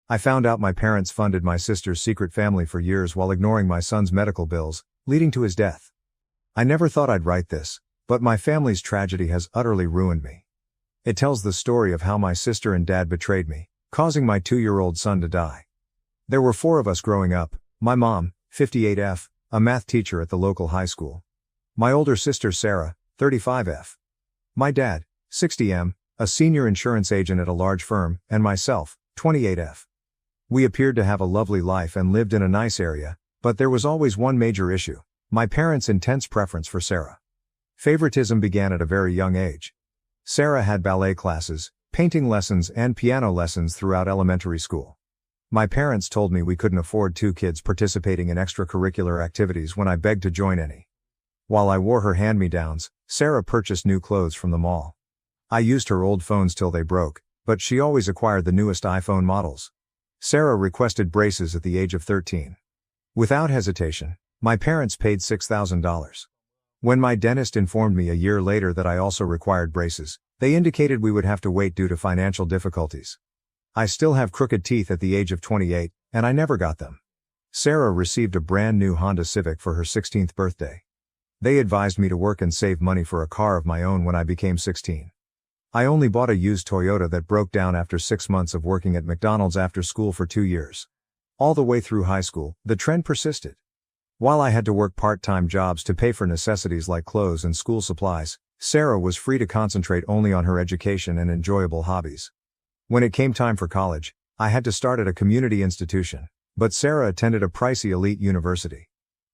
I found out my parents funded my sister's secret family for years while ignoring my son's medical bills, leading to his death. I never thought I'd write this, but my family's tragedy has utterly ruined me. It tells the story of how my sister and dad betrayed me, causing my 2-year-old son to die. There were 4 of us growing up: my mom, 58F, a math teacher at the local high school; my older sister Sarah, 35F; my dad, 60M, a senior insurance agent at a large firm; and myself, 28F. We appeared to have a lovely life and lived in a nice area, but there was always one major issue: my parents' intense preference for Sarah. Favoritism began at a very young age. Sarah had ballet classes, painting lessons, and piano lessons throughout elementary school. My parents told me we couldn't afford 2 kids participating in extracurricular activities when I begged to join any. While I wore her hand-me-downs, Sarah purchased new clothes from the mall. I used her old phones till they broke, but she always acquired the newest iPhone models. Sarah requested braces at the age of 13. Without hesitation, my parents paid $6,000. When my dentist informed me a year later that I also required braces, they indicated we would have to wait due to financial difficulties. I still have crooked teeth at the age of 28, and I never got them. Sarah received a brand new Honda Civic for her 16th birthday. They advised me to work and save money for a car of my own when I became 16. I only bought a used Toyota that broke down after 6 months of working at McDonald's after school for 2 years. All the way through high school, the trend persisted. While I had to work part-time jobs to pay for necessities like clothes and school supplies, Sarah was free to concentrate only on her education and enjoyable hobbies. When it came time for college, I had to start at a community institution, but Sarah attended a pricey elite university.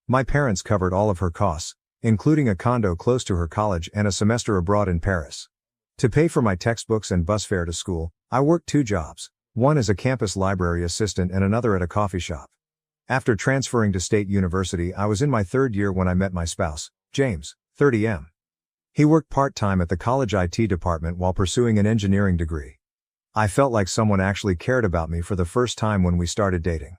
My parents covered all of her costs, including a condo close to her college and a semester abroad in Paris. To pay for my textbooks and bus fare to school, I worked 2 jobs, one as a campus library assistant and another at a coffee shop. After transferring to State University, I was in my 3rd year when I met my spouse, James, 30M. He worked part-time at the college IT department while pursuing an engineering degree. I felt like someone actually cared about me for the first time when we started dating.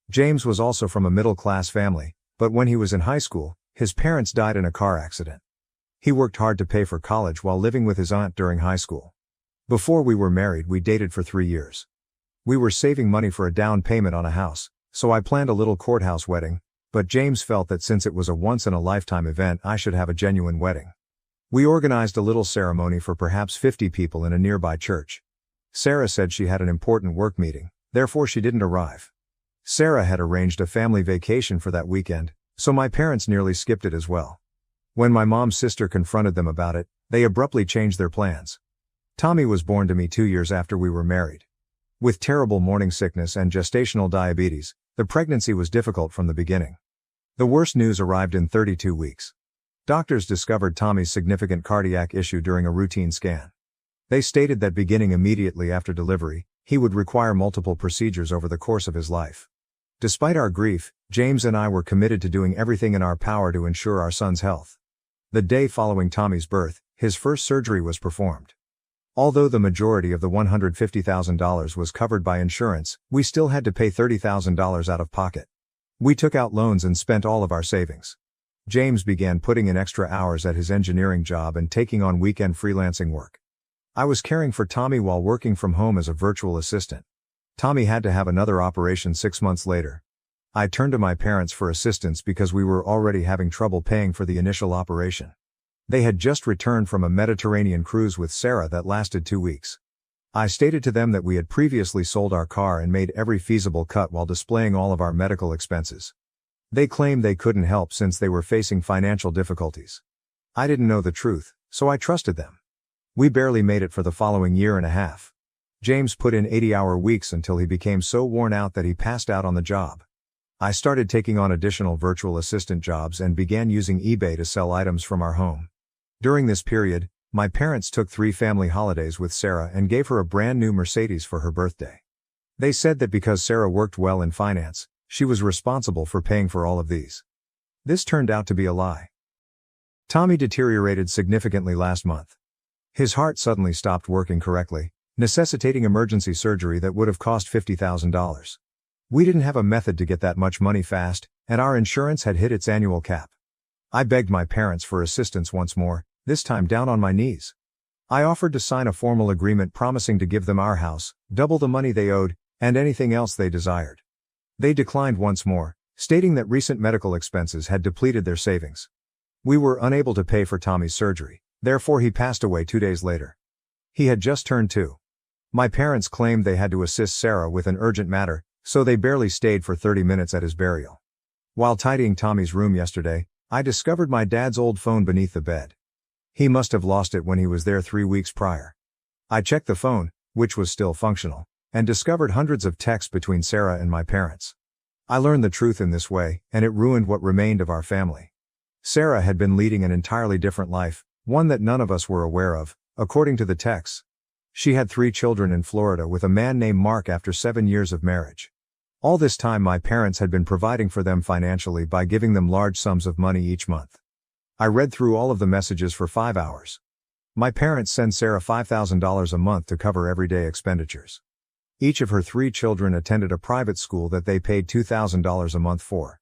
James was also from a middle-class family, but when he was in high school, his parents died in a car accident. He worked hard to pay for college while living with his aunt during high school. Before we were married, we dated for 3 years. We were saving money for a down payment on a house, so I planned a little courthouse wedding, but James felt that since it was a once-in-a-lifetime event, I should have a genuine wedding. We organized a little ceremony for perhaps 50 people in a nearby church. Sarah said she had an important work meeting, therefore she didn't arrive. Sarah had arranged a family vacation for that weekend, so my parents nearly skipped it as well. When my mom's sister confronted them about it, they abruptly changed their plans. Tommy was born to me 2 years after we were married. With terrible morning sickness and gestational diabetes, the pregnancy was difficult from the beginning. The worst news arrived in 32 weeks. Doctors discovered Tommy's significant cardiac issue during a routine scan. They stated that beginning immediately after delivery, he would require multiple procedures over the course of his life. Despite our grief, James and I were committed to doing everything in our power to ensure our son's health. The day following Tommy's birth, his first surgery was performed. Although the majority of the $150,000 was covered by insurance, we still had to pay $30,000 out of pocket. We took out loans and spent all of our savings. James began putting in extra hours at his engineering job and taking on weekend freelancing work. I was caring for Tommy while working from home as a virtual assistant. Tommy had to have another operation 6 months later. I turned to my parents for assistance because we were already having trouble paying for the initial operation. They had just returned from a Mediterranean cruise with Sarah that lasted 2 weeks. I stated to them that we had previously sold our car and made every feasible cut while displaying all of our medical expenses. They claimed they couldn't help since they were facing financial difficulties. I didn't know the truth, so I trusted them. We barely made it for the following year and a half. James put in 80-hour weeks until he became so worn out that he passed out on the job. I started taking on additional virtual assistant jobs and began using eBay to sell items from our home. During this period, my parents took 3 family holidays with Sarah and gave her a brand new Mercedes for her birthday. They said that because Sarah worked well in finance, she was responsible for paying for all of these. This turned out to be a lie. Tommy deteriorated significantly last month. His heart suddenly stopped working correctly, necessitating emergency surgery that would have cost $50,000. We didn't have a method to get that much money fast, and our insurance had hit its annual cap. I begged my parents for assistance once more, this time down on my knees. I offered to sign a formal agreement promising to give them our house, double the money they owed, and anything else they desired. They declined once more, stating that recent medical expenses had depleted their savings. We were unable to pay for Tommy's surgery, therefore he passed away 2 days later. He had just turned 2. My parents claimed they had to assist Sarah with an urgent matter, so they barely stayed for 30 minutes at his burial. While tidying Tommy's room yesterday, I discovered my dad's old phone beneath the bed. He must have lost it when he was there 3 weeks prior. I checked the phone, which was still functional, and discovered hundreds of texts between Sarah and my parents. I learned the truth in this way, and it ruined what remained of our family. Sarah had been leading an entirely different life, one that none of us were aware of, according to the texts. She had 3 children in Florida with a man named Mark after 7 years of marriage. All this time my parents had been providing for them financially by giving them large sums of money each month. I read through all of the messages for 5 hours. My parents send Sarah $5,000 a month to cover everyday expenditures. Each of her 3 children attended a private school that they paid $2,000 a month for.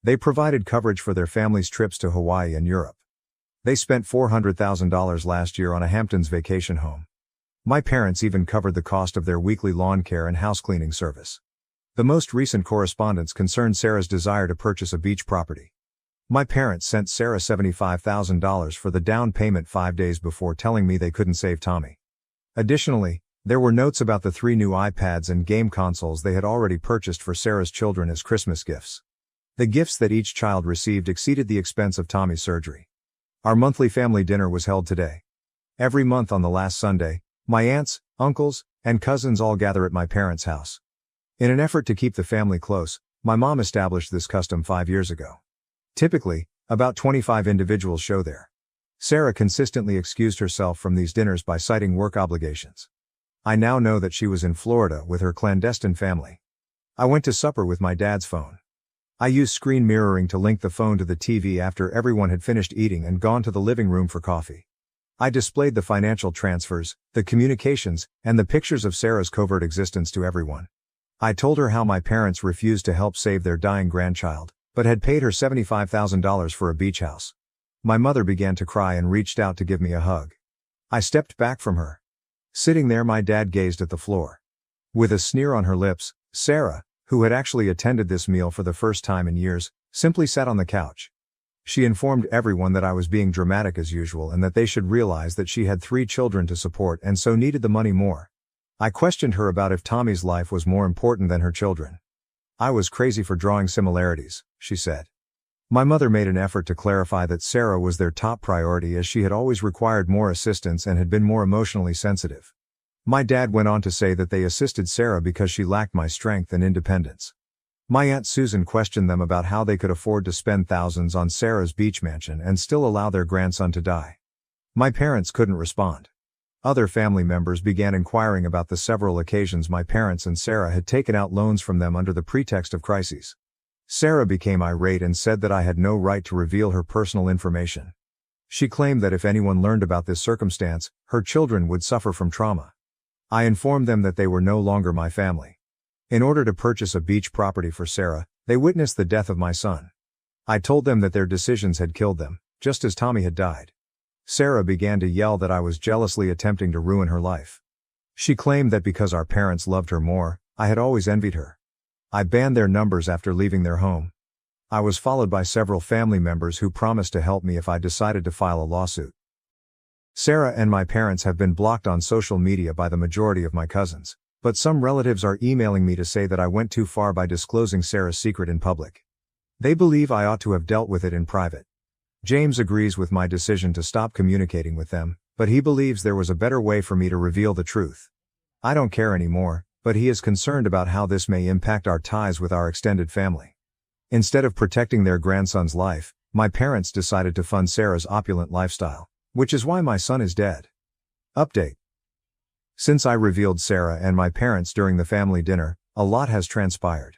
They provided coverage for their family's trips to Hawaii and Europe. They spent $400,000 last year on a Hamptons vacation home. My parents even covered the cost of their weekly lawn care and house cleaning service. The most recent correspondence concerned Sarah's desire to purchase a beach property. My parents sent Sarah $75,000 for the down payment 5 days before telling me they couldn't save Tommy. Additionally, there were notes about the 3 new iPads and game consoles they had already purchased for Sarah's children as Christmas gifts. The gifts that each child received exceeded the expense of Tommy's surgery. Our monthly family dinner was held today. Every month on the last Sunday, my aunts, uncles, and cousins all gather at my parents' house. In an effort to keep the family close, my mom established this custom 5 years ago. Typically, about 25 individuals show there. Sarah consistently excused herself from these dinners by citing work obligations. I now know that she was in Florida with her clandestine family. I went to supper with my dad's phone. I used screen mirroring to link the phone to the TV after everyone had finished eating and gone to the living room for coffee. I displayed the financial transfers, the communications, and the pictures of Sarah's covert existence to everyone. I told her how my parents refused to help save their dying grandchild, but had paid her $75,000 for a beach house. My mother began to cry and reached out to give me a hug. I stepped back from her. Sitting there, my dad gazed at the floor. With a sneer on her lips, Sarah, who had actually attended this meal for the first time in years, simply sat on the couch. She informed everyone that I was being dramatic as usual and that they should realize that she had 3 children to support and so needed the money more. I questioned her about if Tommy's life was more important than her children. I was crazy for drawing similarities, she said. My mother made an effort to clarify that Sarah was their top priority as she had always required more assistance and had been more emotionally sensitive. My dad went on to say that they assisted Sarah because she lacked my strength and independence. My Aunt Susan questioned them about how they could afford to spend thousands on Sarah's beach mansion and still allow their grandson to die. My parents couldn't respond. Other family members began inquiring about the several occasions my parents and Sarah had taken out loans from them under the pretext of crises. Sarah became irate and said that I had no right to reveal her personal information. She claimed that if anyone learned about this circumstance, her children would suffer from trauma. I informed them that they were no longer my family. In order to purchase a beach property for Sarah, they witnessed the death of my son. I told them that their decisions had killed them, just as Tommy had died. Sarah began to yell that I was jealously attempting to ruin her life. She claimed that because our parents loved her more, I had always envied her. I banned their numbers after leaving their home. I was followed by several family members who promised to help me if I decided to file a lawsuit. Sarah and my parents have been blocked on social media by the majority of my cousins, but some relatives are emailing me to say that I went too far by disclosing Sarah's secret in public. They believe I ought to have dealt with it in private. James agrees with my decision to stop communicating with them, but he believes there was a better way for me to reveal the truth. I don't care anymore, but he is concerned about how this may impact our ties with our extended family. Instead of protecting their grandson's life, my parents decided to fund Sarah's opulent lifestyle, which is why my son is dead. Update. Since I revealed Sarah and my parents during the family dinner, a lot has transpired.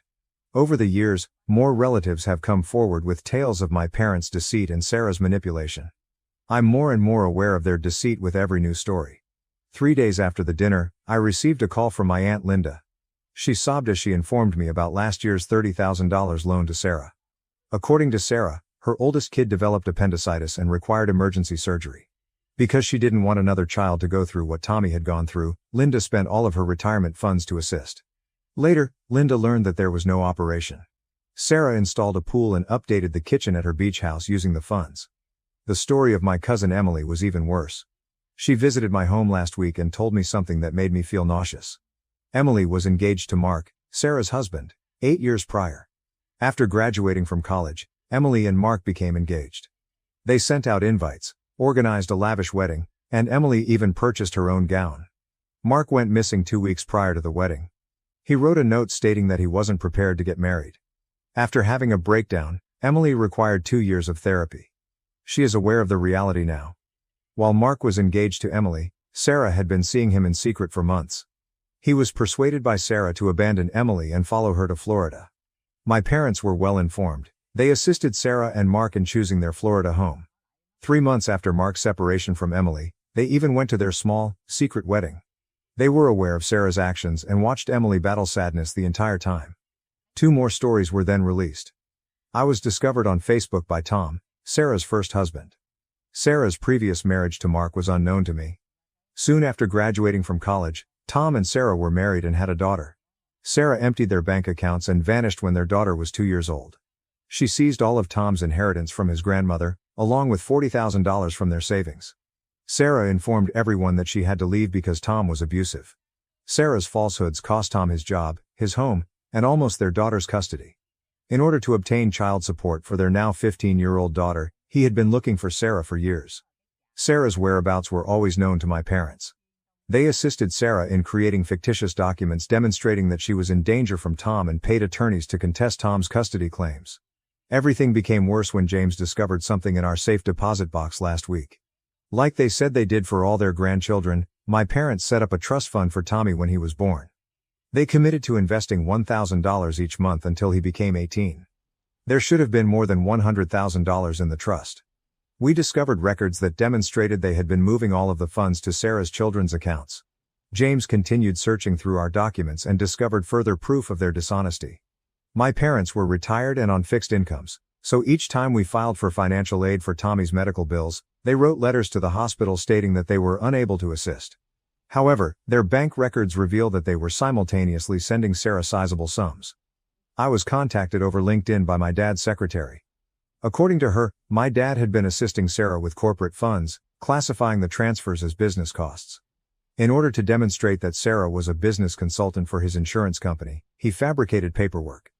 Over the years, more relatives have come forward with tales of my parents' deceit and Sarah's manipulation. I'm more and more aware of their deceit with every new story. 3 days after the dinner, I received a call from my Aunt Linda. She sobbed as she informed me about last year's $30,000 loan to Sarah. According to Sarah, her oldest kid developed appendicitis and required emergency surgery. Because she didn't want another child to go through what Tommy had gone through, Linda spent all of her retirement funds to assist. Later, Linda learned that there was no operation. Sarah installed a pool and updated the kitchen at her beach house using the funds. The story of my cousin Emily was even worse. She visited my home last week and told me something that made me feel nauseous. Emily was engaged to Mark, Sarah's husband, 8 years prior. After graduating from college, Emily and Mark became engaged. They sent out invites, organized a lavish wedding, and Emily even purchased her own gown. Mark went missing 2 weeks prior to the wedding. He wrote a note stating that he wasn't prepared to get married. After having a breakdown, Emily required 2 years of therapy. She is aware of the reality now. While Mark was engaged to Emily, Sarah had been seeing him in secret for months. He was persuaded by Sarah to abandon Emily and follow her to Florida. My parents were well informed. They assisted Sarah and Mark in choosing their Florida home. 3 months after Mark's separation from Emily, they even went to their small, secret wedding. They were aware of Sarah's actions and watched Emily battle sadness the entire time. 2 more stories were then released. I was discovered on Facebook by Tom, Sarah's first husband. Sarah's previous marriage to Mark was unknown to me. Soon after graduating from college, Tom and Sarah were married and had a daughter. Sarah emptied their bank accounts and vanished when their daughter was 2 years old. She seized all of Tom's inheritance from his grandmother, along with $40,000 from their savings. Sarah informed everyone that she had to leave because Tom was abusive. Sarah's falsehoods cost Tom his job, his home, and almost their daughter's custody. In order to obtain child support for their now 15-year-old daughter, he had been looking for Sarah for years. Sarah's whereabouts were always known to my parents. They assisted Sarah in creating fictitious documents demonstrating that she was in danger from Tom and paid attorneys to contest Tom's custody claims. Everything became worse when James discovered something in our safe deposit box last week. Like they said they did for all their grandchildren, my parents set up a trust fund for Tommy when he was born. They committed to investing $1,000 each month until he became 18. There should have been more than $100,000 in the trust. We discovered records that demonstrated they had been moving all of the funds to Sarah's children's accounts. James continued searching through our documents and discovered further proof of their dishonesty. My parents were retired and on fixed incomes, so each time we filed for financial aid for Tommy's medical bills, they wrote letters to the hospital stating that they were unable to assist. However, their bank records reveal that they were simultaneously sending Sarah sizable sums. I was contacted over LinkedIn by my dad's secretary. According to her, my dad had been assisting Sarah with corporate funds, classifying the transfers as business costs. In order to demonstrate that Sarah was a business consultant for his insurance company, he fabricated paperwork.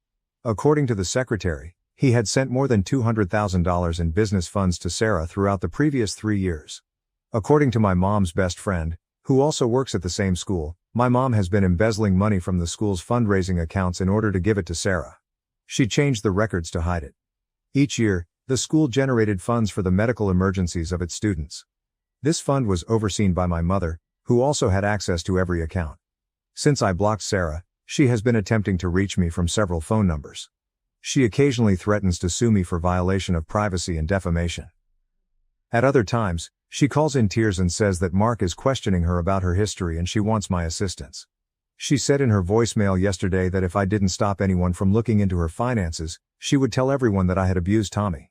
According to the secretary, he had sent more than $200,000 in business funds to Sarah throughout the previous 3 years. According to my mom's best friend, who also works at the same school, my mom has been embezzling money from the school's fundraising accounts in order to give it to Sarah. She changed the records to hide it. Each year, the school generated funds for the medical emergencies of its students. This fund was overseen by my mother, who also had access to every account. Since I blocked Sarah, she has been attempting to reach me from several phone numbers. She occasionally threatens to sue me for violation of privacy and defamation. At other times, she calls in tears and says that Mark is questioning her about her history and she wants my assistance. She said in her voicemail yesterday that if I didn't stop anyone from looking into her finances, she would tell everyone that I had abused Tommy.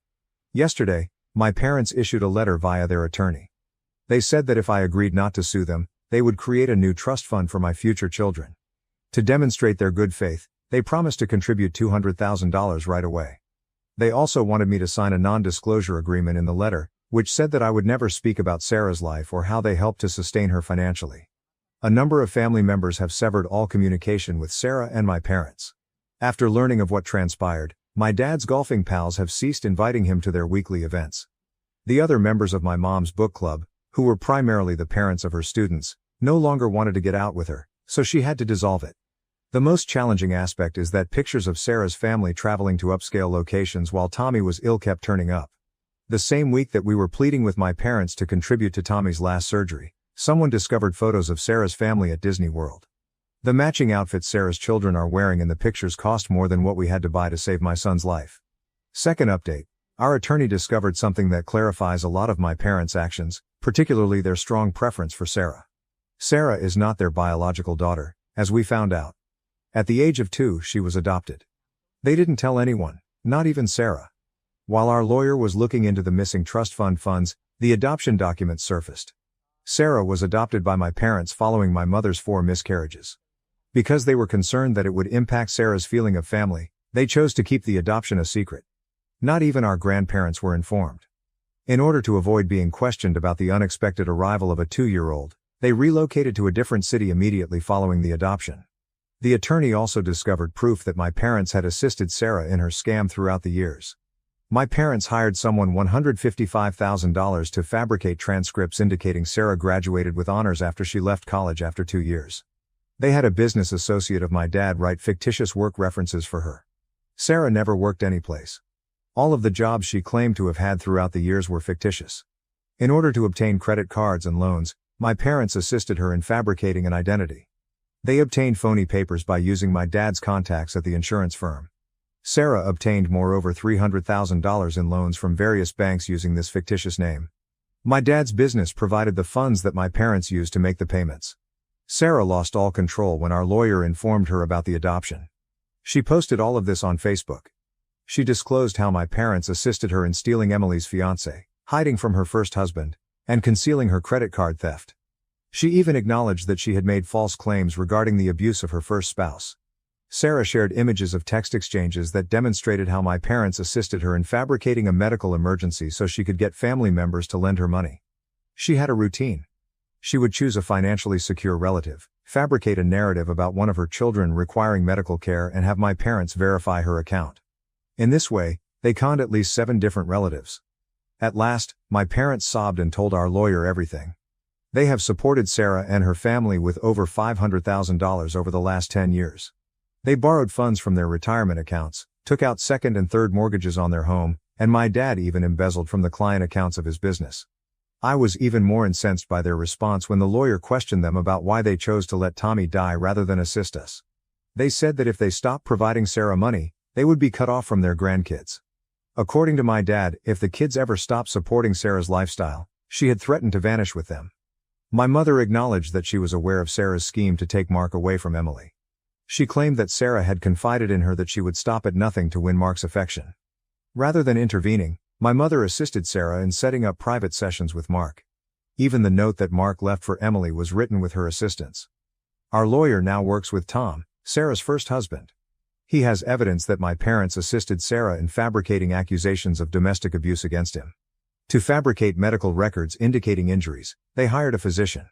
Yesterday, my parents issued a letter via their attorney. They said that if I agreed not to sue them, they would create a new trust fund for my future children. To demonstrate their good faith, they promised to contribute $200,000 right away. They also wanted me to sign a non-disclosure agreement in the letter, which said that I would never speak about Sarah's life or how they helped to sustain her financially. A number of family members have severed all communication with Sarah and my parents. After learning of what transpired, my dad's golfing pals have ceased inviting him to their weekly events. The other members of my mom's book club, who were primarily the parents of her students, no longer wanted to get out with her, so she had to dissolve it. The most challenging aspect is that pictures of Sarah's family traveling to upscale locations while Tommy was ill kept turning up. The same week that we were pleading with my parents to contribute to Tommy's last surgery, someone discovered photos of Sarah's family at Disney World. The matching outfits Sarah's children are wearing in the pictures cost more than what we had to buy to save my son's life. Second update. Our attorney discovered something that clarifies a lot of my parents' actions, particularly their strong preference for Sarah. Sarah is not their biological daughter, as we found out. At the age of 2, she was adopted. They didn't tell anyone, not even Sarah. While our lawyer was looking into the missing trust fund funds, the adoption documents surfaced. Sarah was adopted by my parents following my mother's 4 miscarriages. Because they were concerned that it would impact Sarah's feeling of family, they chose to keep the adoption a secret. Not even our grandparents were informed. In order to avoid being questioned about the unexpected arrival of a 2-year-old, they relocated to a different city immediately following the adoption. The attorney also discovered proof that my parents had assisted Sarah in her scam throughout the years. My parents hired someone $155,000 to fabricate transcripts indicating Sarah graduated with honors after she left college after 2 years. They had a business associate of my dad write fictitious work references for her. Sarah never worked anyplace. All of the jobs she claimed to have had throughout the years were fictitious. In order to obtain credit cards and loans, my parents assisted her in fabricating an identity. They obtained phony papers by using my dad's contacts at the insurance firm. Sarah obtained moreover $300,000 in loans from various banks using this fictitious name. My dad's business provided the funds that my parents used to make the payments. Sarah lost all control when our lawyer informed her about the adoption. She posted all of this on Facebook. She disclosed how my parents assisted her in stealing Emily's fiancé, hiding from her first husband, and concealing her credit card theft. She even acknowledged that she had made false claims regarding the abuse of her first spouse. Sarah shared images of text exchanges that demonstrated how my parents assisted her in fabricating a medical emergency so she could get family members to lend her money. She had a routine. She would choose a financially secure relative, fabricate a narrative about one of her children requiring medical care, and have my parents verify her account. In this way, they conned at least 7 different relatives. At last, my parents sobbed and told our lawyer everything. They have supported Sarah and her family with over $500,000 over the last 10 years. They borrowed funds from their retirement accounts, took out second and third mortgages on their home, and my dad even embezzled from the client accounts of his business. I was even more incensed by their response when the lawyer questioned them about why they chose to let Tommy die rather than assist us. They said that if they stopped providing Sarah money, they would be cut off from their grandkids. According to my dad, if the kids ever stopped supporting Sarah's lifestyle, she had threatened to vanish with them. My mother acknowledged that she was aware of Sarah's scheme to take Mark away from Emily. She claimed that Sarah had confided in her that she would stop at nothing to win Mark's affection. Rather than intervening, my mother assisted Sarah in setting up private sessions with Mark. Even the note that Mark left for Emily was written with her assistance. Our lawyer now works with Tom, Sarah's first husband. He has evidence that my parents assisted Sarah in fabricating accusations of domestic abuse against him. To fabricate medical records indicating injuries, they hired a physician.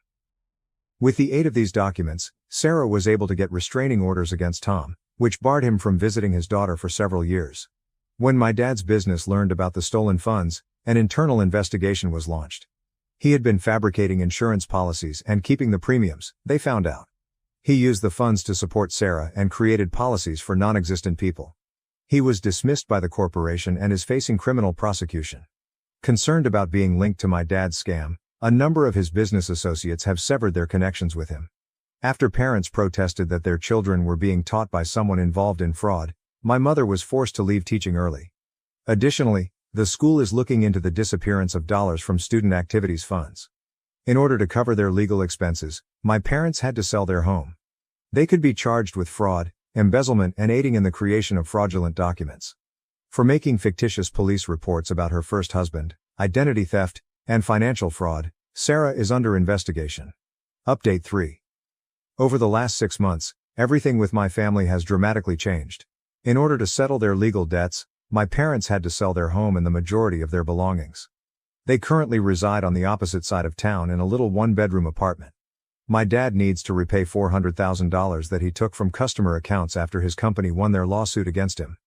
With the aid of these documents, Sarah was able to get restraining orders against Tom, which barred him from visiting his daughter for several years. When my dad's business learned about the stolen funds, an internal investigation was launched. He had been fabricating insurance policies and keeping the premiums, they found out. He used the funds to support Sarah and created policies for non-existent people. He was dismissed by the corporation and is facing criminal prosecution. Concerned about being linked to my dad's scam, a number of his business associates have severed their connections with him. After parents protested that their children were being taught by someone involved in fraud, my mother was forced to leave teaching early. Additionally, the school is looking into the disappearance of dollars from student activities funds. In order to cover their legal expenses, my parents had to sell their home. They could be charged with fraud, embezzlement, and aiding in the creation of fraudulent documents. For making fictitious police reports about her first husband, identity theft, and financial fraud, Sarah is under investigation. Update 3. Over the last 6 months, everything with my family has dramatically changed. In order to settle their legal debts, my parents had to sell their home and the majority of their belongings. They currently reside on the opposite side of town in a little 1-bedroom apartment. My dad needs to repay $400,000 that he took from customer accounts after his company won their lawsuit against him.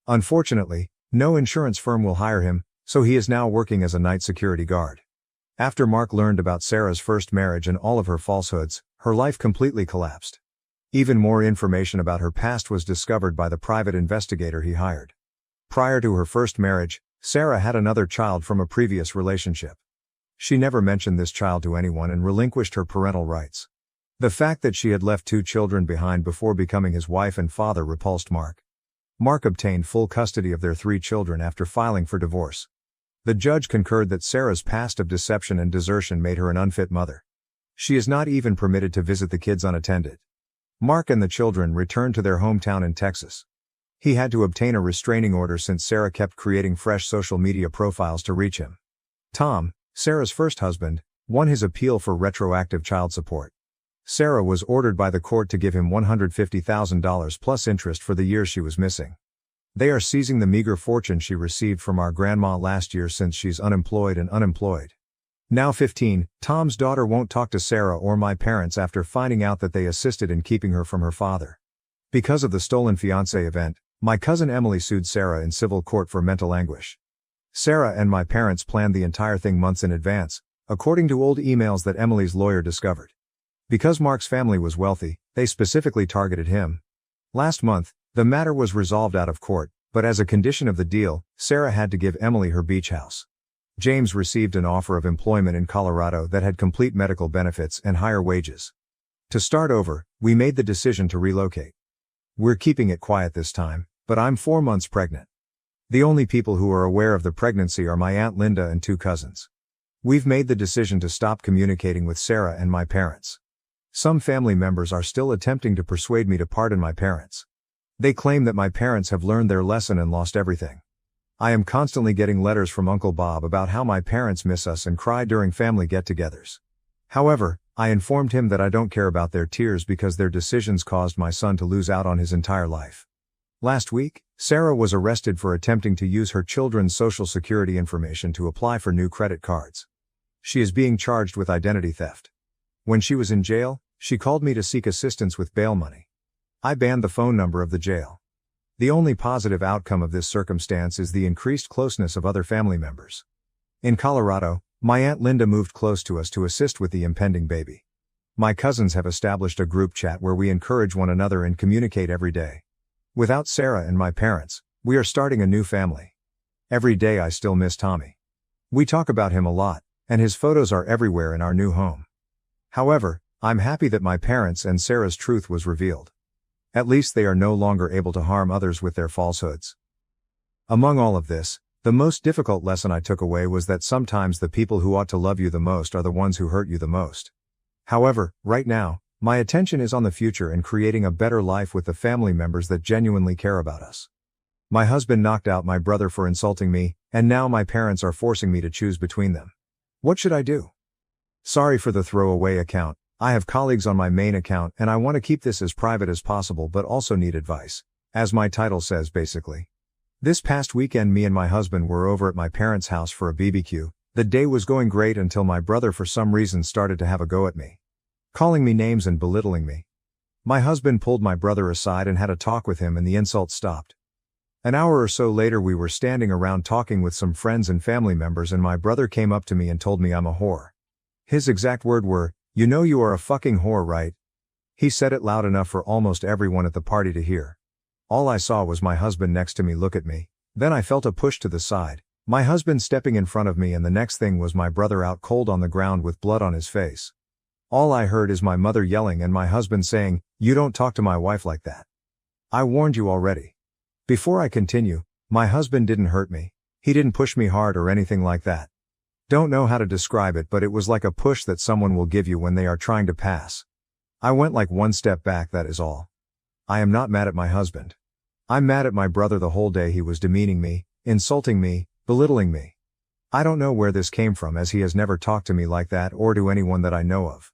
Unfortunately, no insurance firm will hire him, so he is now working as a night security guard. After Mark learned about Sarah's first marriage and all of her falsehoods, her life completely collapsed. Even more information about her past was discovered by the private investigator he hired. Prior to her first marriage, Sarah had another child from a previous relationship. She never mentioned this child to anyone and relinquished her parental rights. The fact that she had left 2 children behind before becoming his wife and father repulsed Mark. Mark obtained full custody of their 3 children after filing for divorce. The judge concurred that Sarah's past of deception and desertion made her an unfit mother. She is not even permitted to visit the kids unattended. Mark and the children returned to their hometown in Texas. He had to obtain a restraining order since Sarah kept creating fresh social media profiles to reach him. Tom, Sarah's first husband, won his appeal for retroactive child support. Sarah was ordered by the court to give him $150,000 plus interest for the years she was missing. They are seizing the meager fortune she received from our grandma last year since she's unemployed and unemployed. Now 15, Tom's daughter won't talk to Sarah or my parents after finding out that they assisted in keeping her from her father. Because of the stolen fiancé event, my cousin Emily sued Sarah in civil court for mental anguish. Sarah and my parents planned the entire thing months in advance, according to old emails that Emily's lawyer discovered. Because Mark's family was wealthy, they specifically targeted him. Last month, the matter was resolved out of court, but as a condition of the deal, Sarah had to give Emily her beach house. James received an offer of employment in Colorado that had complete medical benefits and higher wages. To start over, we made the decision to relocate. We're keeping it quiet this time, but I'm 4 months pregnant. The only people who are aware of the pregnancy are my Aunt Linda and 2 cousins. We've made the decision to stop communicating with Sarah and my parents. Some family members are still attempting to persuade me to pardon my parents. They claim that my parents have learned their lesson and lost everything. I am constantly getting letters from Uncle Bob about how my parents miss us and cry during family get-togethers. However, I informed him that I don't care about their tears because their decisions caused my son to lose out on his entire life. Last week, Sarah was arrested for attempting to use her children's social security information to apply for new credit cards. She is being charged with identity theft. When she was in jail, she called me to seek assistance with bail money. I banned the phone number of the jail. The only positive outcome of this circumstance is the increased closeness of other family members. In Colorado, my Aunt Linda moved close to us to assist with the impending baby. My cousins have established a group chat where we encourage one another and communicate every day. Without Sarah and my parents, we are starting a new family. Every day I still miss Tommy. We talk about him a lot, and his photos are everywhere in our new home. However, I'm happy that my parents and Sarah's truth was revealed. At least they are no longer able to harm others with their falsehoods. Among all of this, the most difficult lesson I took away was that sometimes the people who ought to love you the most are the ones who hurt you the most. However, right now, my attention is on the future and creating a better life with the family members that genuinely care about us. My husband knocked out my brother for insulting me, and now my parents are forcing me to choose between them. What should I do? Sorry for the throwaway account. I have colleagues on my main account and I want to keep this as private as possible but also need advice. As my title says basically. This past weekend me and my husband were over at my parents' house for a BBQ. The day was going great until my brother for some reason started to have a go at me. Calling me names and belittling me. My husband pulled my brother aside and had a talk with him and the insults stopped. An hour or so later we were standing around talking with some friends and family members and my brother came up to me and told me I'm a whore. His exact words were, "You know you are a fucking whore, right?" He said it loud enough for almost everyone at the party to hear. All I saw was my husband next to me look at me, then I felt a push to the side, my husband stepping in front of me and the next thing was my brother out cold on the ground with blood on his face. All I heard is my mother yelling and my husband saying, "You don't talk to my wife like that. I warned you already." Before I continue, my husband didn't hurt me. He didn't push me hard or anything like that. Don't know how to describe it but it was like a push that someone will give you when they are trying to pass. I went like one step back, that is all. I am not mad at my husband. I'm mad at my brother. The whole day he was demeaning me, insulting me, belittling me. I don't know where this came from as he has never talked to me like that or to anyone that I know of.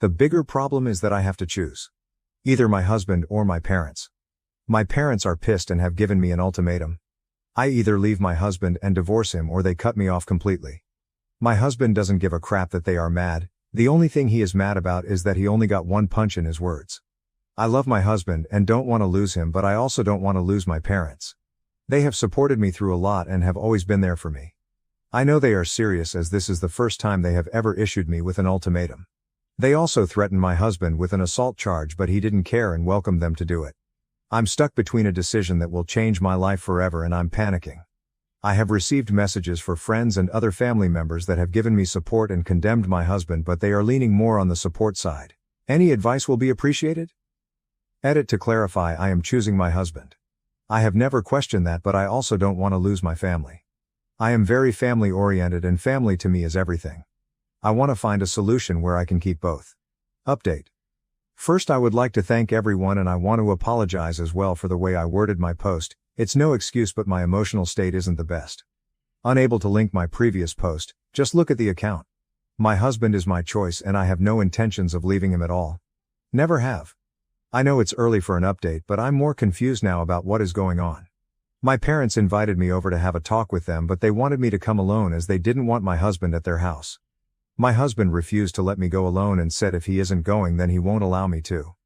The bigger problem is that I have to choose. Either my husband or my parents. My parents are pissed and have given me an ultimatum. I either leave my husband and divorce him or they cut me off completely. My husband doesn't give a crap that they are mad. The only thing he is mad about is that he only got one punch in his words. I love my husband and don't want to lose him, but I also don't want to lose my parents. They have supported me through a lot and have always been there for me. I know they are serious as this is the first time they have ever issued me with an ultimatum. They also threatened my husband with an assault charge but he didn't care and welcomed them to do it. I'm stuck between a decision that will change my life forever and I'm panicking. I have received messages for friends and other family members that have given me support and condemned my husband, but they are leaning more on the support side. Any advice will be appreciated? Edit: to clarify, I am choosing my husband. I have never questioned that, but I also don't want to lose my family. I am very family oriented and family to me is everything. I want to find a solution where I can keep both. Update. First, I would like to thank everyone and I want to apologize as well for the way I worded my post. It's no excuse, but my emotional state isn't the best. Unable to link my previous post, just look at the account. My husband is my choice and I have no intentions of leaving him at all. Never have. I know it's early for an update, but I'm more confused now about what is going on. My parents invited me over to have a talk with them, but they wanted me to come alone as they didn't want my husband at their house. My husband refused to let me go alone and said if he isn't going then he won't allow me to.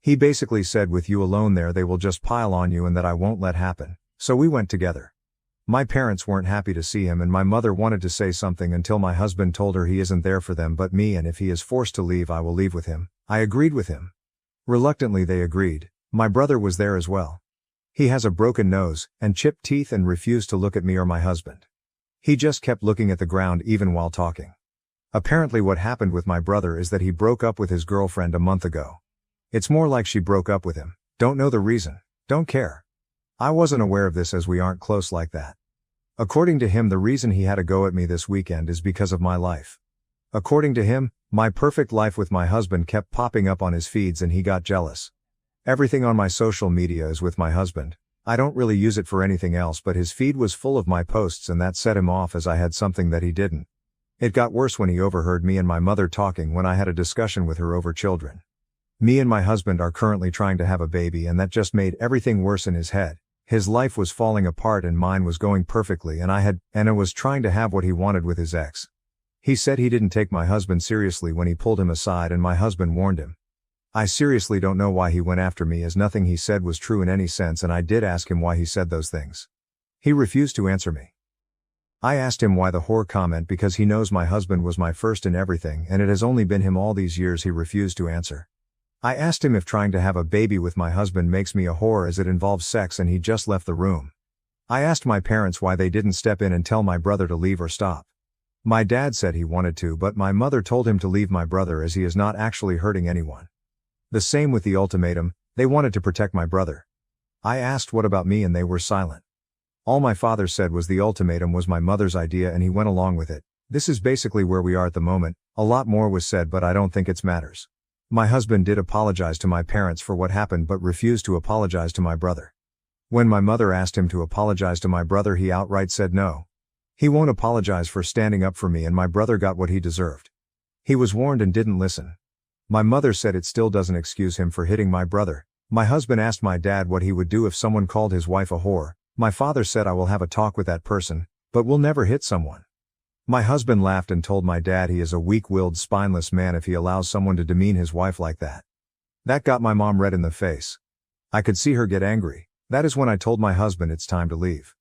He basically said with you alone there they will just pile on you and that I won't let happen, so we went together. My parents weren't happy to see him and my mother wanted to say something until my husband told her he isn't there for them but me and if he is forced to leave I will leave with him. I agreed with him. Reluctantly they agreed. My brother was there as well. He has a broken nose and chipped teeth and refused to look at me or my husband. He just kept looking at the ground even while talking. Apparently what happened with my brother is that he broke up with his girlfriend a month ago. It's more like she broke up with him. Don't know the reason. Don't care. I wasn't aware of this as we aren't close like that. According to him the reason he had a go at me this weekend is because of my life. According to him, my perfect life with my husband kept popping up on his feeds and he got jealous. Everything on my social media is with my husband. I don't really use it for anything else but his feed was full of my posts and that set him off as I had something that he didn't. It got worse when he overheard me and my mother talking when I had a discussion with her over children. Me and my husband are currently trying to have a baby and that just made everything worse in his head. His life was falling apart and mine was going perfectly and I was trying to have what he wanted with his ex. He said he didn't take my husband seriously when he pulled him aside and my husband warned him. I seriously don't know why he went after me as nothing he said was true in any sense and I did ask him why he said those things. He refused to answer me. I asked him why the whore comment because he knows my husband was my first in everything and it has only been him all these years. He refused to answer. I asked him if trying to have a baby with my husband makes me a whore as it involves sex and he just left the room. I asked my parents why they didn't step in and tell my brother to leave or stop. My dad said he wanted to but my mother told him to leave my brother as he is not actually hurting anyone. The same with the ultimatum, they wanted to protect my brother. I asked what about me and they were silent. All my father said was the ultimatum was my mother's idea and he went along with it. This is basically where we are at the moment. A lot more was said but I don't think it matters. My husband did apologize to my parents for what happened but refused to apologize to my brother. When my mother asked him to apologize to my brother he outright said no. He won't apologize for standing up for me and my brother got what he deserved. He was warned and didn't listen. My mother said it still doesn't excuse him for hitting my brother. My husband asked my dad what he would do if someone called his wife a whore. My father said I will have a talk with that person, but will never hit someone. My husband laughed and told my dad he is a weak-willed, spineless man if he allows someone to demean his wife like that. That got my mom red in the face. I could see her get angry. That is when I told my husband it's time to leave.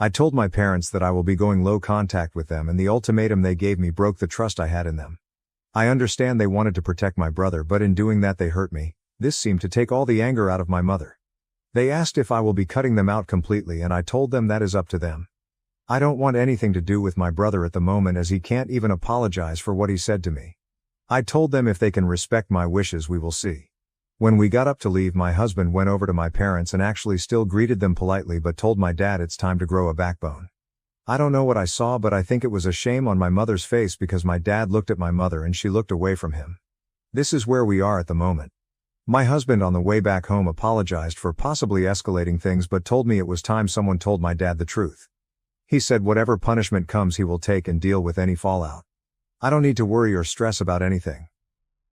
I told my parents that I will be going low contact with them and the ultimatum they gave me broke the trust I had in them. I understand they wanted to protect my brother but in doing that they hurt me. This seemed to take all the anger out of my mother. They asked if I will be cutting them out completely and I told them that is up to them. I don't want anything to do with my brother at the moment as he can't even apologize for what he said to me. I told them if they can respect my wishes we will see. When we got up to leave my husband went over to my parents and actually still greeted them politely but told my dad it's time to grow a backbone. I don't know what I saw but I think it was a shame on my mother's face because my dad looked at my mother and she looked away from him. This is where we are at the moment. My husband on the way back home apologized for possibly escalating things but told me it was time someone told my dad the truth. He said whatever punishment comes he will take and deal with any fallout. I don't need to worry or stress about anything.